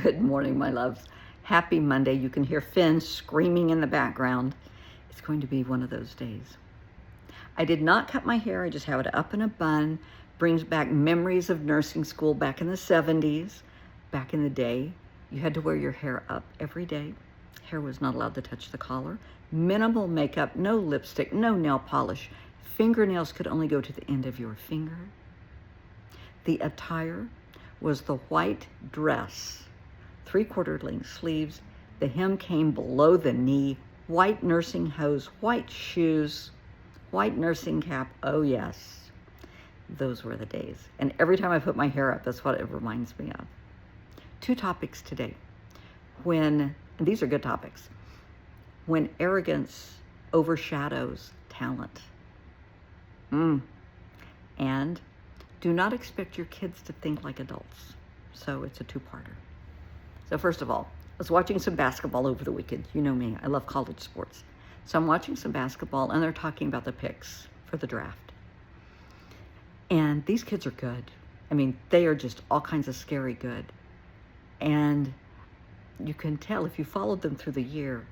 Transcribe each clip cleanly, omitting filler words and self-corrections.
Good morning, my loves. Happy Monday. You can hear Finn screaming in the background. It's going to be one of those days. I did not cut my hair. I just have it up in a bun. Brings back memories of nursing school back in the 70s. Back in the day, you had to wear your hair up every day. Hair was not allowed to touch the collar. Minimal makeup, no lipstick, no nail polish. Fingernails could only go to the end of your finger. The attire was the white dress, 3/4 length sleeves. The hem came below the knee, white nursing hose, white shoes, white nursing cap. Oh yes, those were the days. And every time I put my hair up, that's what it reminds me of. 2 topics today. And these are good topics. When arrogance overshadows talent. And do not expect your kids to think like adults. So it's a 2-parter. So first of all, I was watching some basketball over the weekend. You know me, I love college sports. So I'm watching some basketball and they're talking about the picks for the draft. And these kids are good. I mean, they are just all kinds of scary good. And you can tell if you followed them through the year,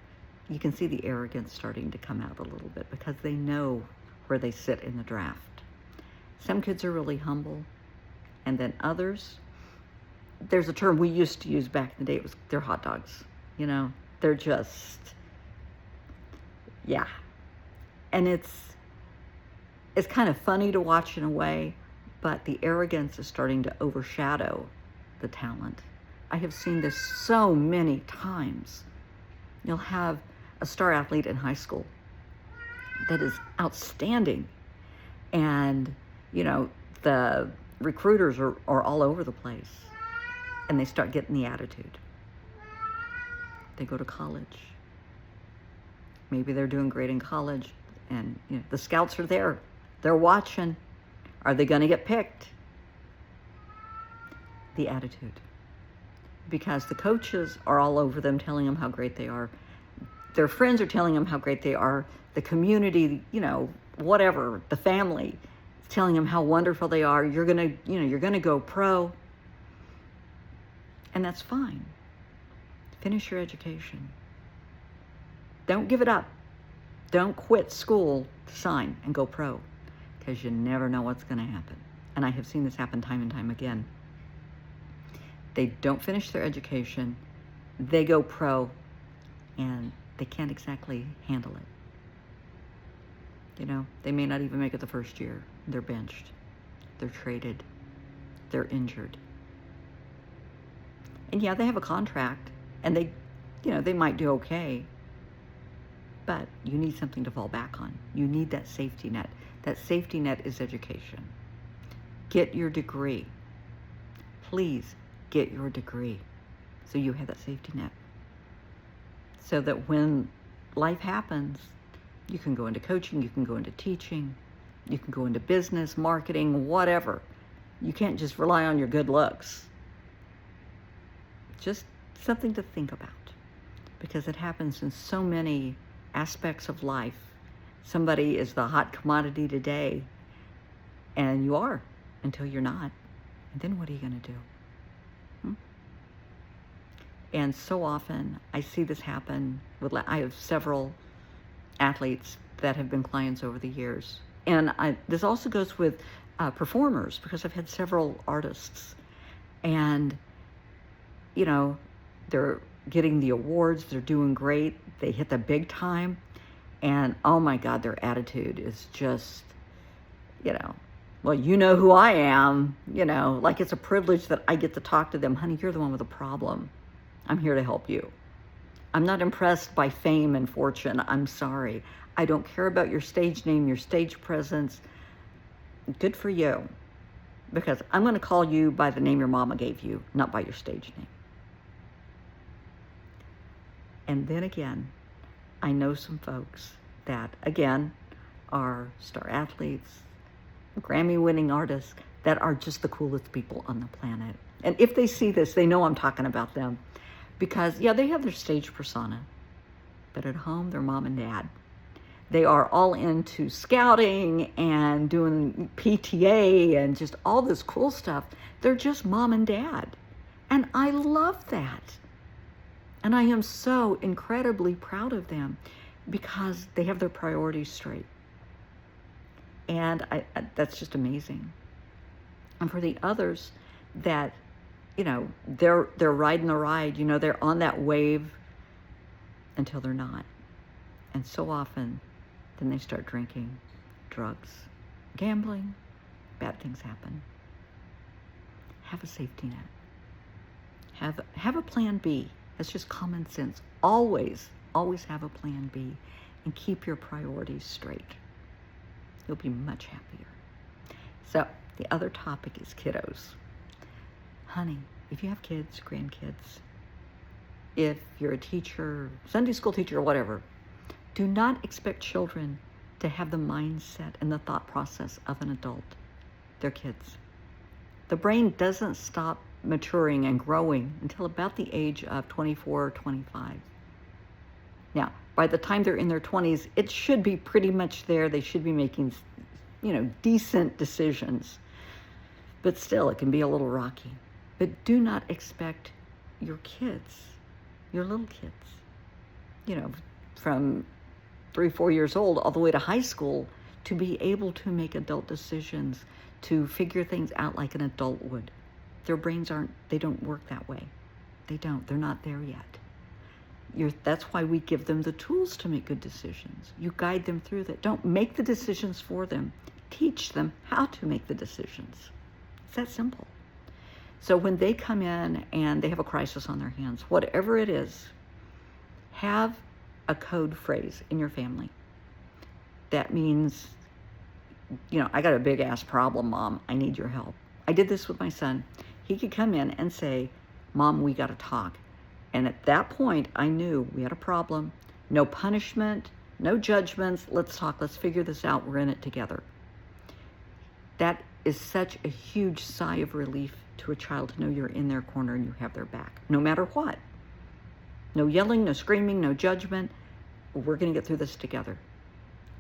you can see the arrogance starting to come out a little bit because they know where they sit in the draft. Some kids are really humble, and then others, there's a term we used to use back in the day, they're hot dogs. You know, they're just, yeah. And it's kind of funny to watch in a way, but the arrogance is starting to overshadow the talent. I have seen this so many times. You'll have a star athlete in high school that is outstanding, and you know, the recruiters are all over the place, and they start getting the attitude. They go to college. Maybe they're doing great in college, and you know, the scouts are there. They're watching. Are they going to get picked? The attitude. Because the coaches are all over them telling them how great they are. Their friends are telling them how great they are. The community, you know, whatever, the family, telling them how wonderful they are. You're gonna go pro. And that's fine. Finish your education. Don't give it up. Don't quit school to sign and go pro, because you never know what's gonna happen. And I have seen this happen time and time again. They don't finish their education, they go pro, and they can't exactly handle it. You know, they may not even make it the first year. They're benched. They're traded. They're injured. And yeah, they have a contract, and they might do okay, but you need something to fall back on. You need that safety net. That safety net is education. Get your degree. Please get your degree so you have that safety net. So that when life happens, you can go into coaching, you can go into teaching, you can go into business, marketing, whatever. You can't just rely on your good looks. Just something to think about, because it happens in so many aspects of life. Somebody is the hot commodity today, and you are until you're not. And then what are you going to do? And so often I see this happen I have several athletes that have been clients over the years. And this also goes with performers, because I've had several artists. And, you know, they're getting the awards, they're doing great, they hit the big time, and oh my God, their attitude is just, you know, well, you know who I am, you know, like it's a privilege that I get to talk to them. Honey, you're the one with a problem. I'm here to help you. I'm not impressed by fame and fortune. I'm sorry. I don't care about your stage name, your stage presence. Good for you. Because I'm going to call you by the name your mama gave you, not by your stage name. And then again, I know some folks that, again, are star athletes, Grammy-winning artists that are just the coolest people on the planet. And if they see this, they know I'm talking about them. Because, yeah, they have their stage persona, but at home, they're mom and dad. They are all into scouting and doing PTA and just all this cool stuff. They're just mom and dad. And I love that. And I am so incredibly proud of them because they have their priorities straight. And that's just amazing. And for the others that, they're riding the ride, they're on that wave until they're not. And so often, then they start drinking, drugs, gambling, bad things happen. Have a safety net. Have a plan B. That's just common sense. Always have a plan B and keep your priorities straight. You'll be much happier. So the other topic is kiddos. Honey, if you have kids, grandkids, if you're a teacher, Sunday school teacher, or whatever, do not expect children to have the mindset and the thought process of an adult. They're kids. The brain doesn't stop maturing and growing until about the age of 24 or 25. Now, by the time they're in their 20s, it should be pretty much there. They should be making, decent decisions. But still, it can be a little rocky. But do not expect your kids, your little kids, from 3, 4 years old all the way to high school to be able to make adult decisions, to figure things out like an adult would. Their brains they don't work that way. They don't. They're not there yet. That's why we give them the tools to make good decisions. You guide them through that. Don't make the decisions for them. Teach them how to make the decisions. It's that simple. So when they come in and they have a crisis on their hands, whatever it is, have a code phrase in your family. That means, I got a big ass problem, Mom. I need your help. I did this with my son. He could come in and say, Mom, we got to talk. And at that point, I knew we had a problem. No punishment, no judgments. Let's talk. Let's figure this out. We're in it together. That is such a huge sigh of relief to a child to know you're in their corner and you have their back, no matter what. No yelling, no screaming, no judgment. We're going to get through this together.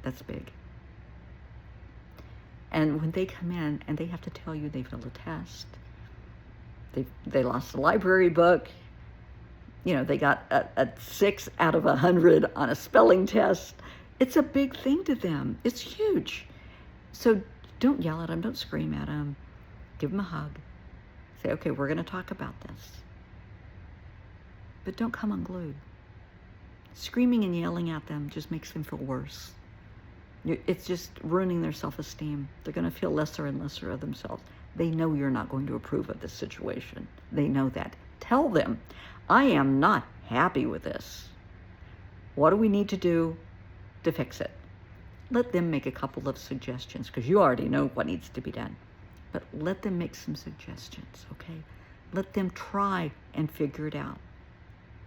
That's big. And when they come in and they have to tell you they failed a test, they lost a library book, they got a 6 out of 100 on a spelling test, it's a big thing to them. It's huge. So don't yell at them. Don't scream at them. Give them a hug. Say, okay, we're going to talk about this. But don't come unglued. Screaming and yelling at them just makes them feel worse. It's just ruining their self-esteem. They're going to feel lesser and lesser of themselves. They know you're not going to approve of this situation. They know that. Tell them, I am not happy with this. What do we need to do to fix it? Let them make a couple of suggestions, because you already know what needs to be done. But let them make some suggestions, okay? Let them try and figure it out.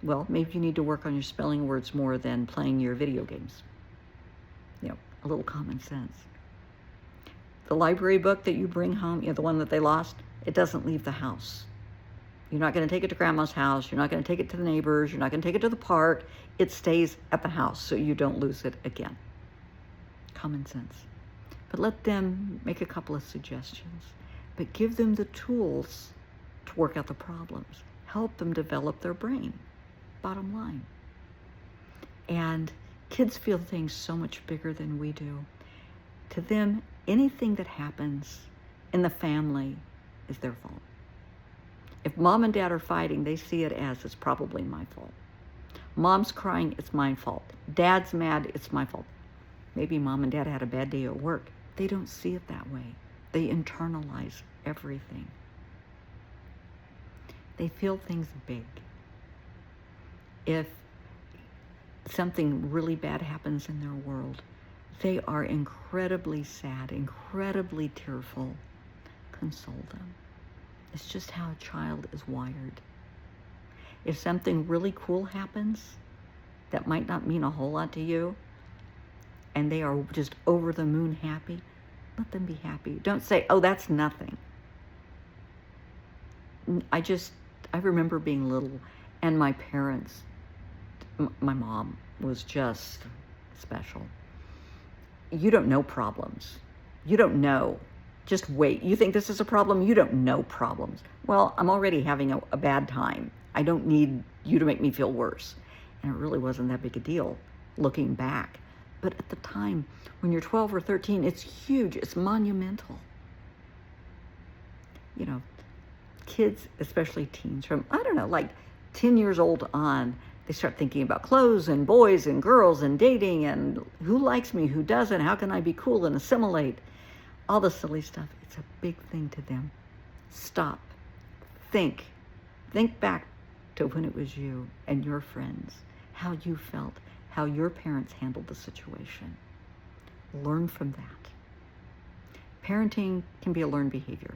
Well, maybe you need to work on your spelling words more than playing your video games. A little common sense. The library book that you bring home, the one that they lost, it doesn't leave the house. You're not going to take it to grandma's house. You're not going to take it to the neighbors. You're not going to take it to the park. It stays at the house so you don't lose it again. Common sense. But let them make a couple of suggestions. But give them the tools to work out the problems. Help them develop their brain. Bottom line. And kids feel things so much bigger than we do. To them, anything that happens in the family is their fault. If mom and dad are fighting, they see it as it's probably my fault. Mom's crying, it's my fault. Dad's mad, it's my fault. Maybe mom and dad had a bad day at work. They don't see it that way. They internalize everything. They feel things big. If something really bad happens in their world, they are incredibly sad, incredibly tearful. Console them. It's just how a child is wired. If something really cool happens that might not mean a whole lot to you, and they are just over the moon happy, let them be happy. Don't say, oh, that's nothing. I remember being little, and my parents, my mom was just special. You don't know problems. You don't know Just wait. You think this is a problem? You don't know problems. Well, I'm already having a bad time. I don't need you to make me feel worse. And it really wasn't that big a deal looking back. But at the time, when you're 12 or 13, it's huge. It's monumental. You know, kids, especially teens, from, I don't know, like 10 years old on, they start thinking about clothes and boys and girls and dating and who likes me, who doesn't, how can I be cool and assimilate, all the silly stuff. It's a big thing to them. Stop. Think back to when it was you and your friends, how you felt, how your parents handled the situation. Learn from that. Parenting can be a learned behavior.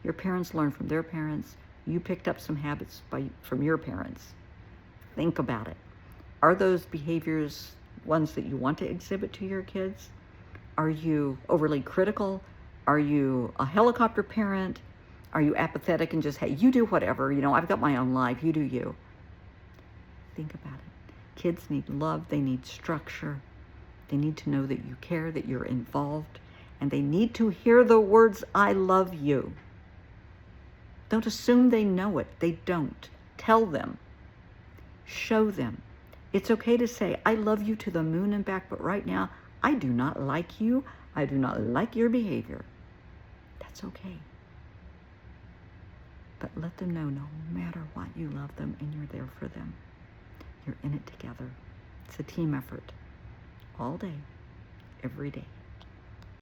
Your parents learned from their parents. You picked up some habits from your parents. Think about it. Are those behaviors ones that you want to exhibit to your kids? Are you overly critical? Are you a helicopter parent? Are you apathetic and just, hey, you do whatever, I've got my own life, you do you. Think about it. Kids need love, they need structure. They need to know that you care, that you're involved, and they need to hear the words, I love you. Don't assume they know it. They don't. Tell them. Show them. It's okay to say, I love you to the moon and back, but right now, I do not like you. I do not like your behavior. That's okay. But let them know no matter what, you love them and you're there for them. You're in it together. It's a team effort. All day, every day.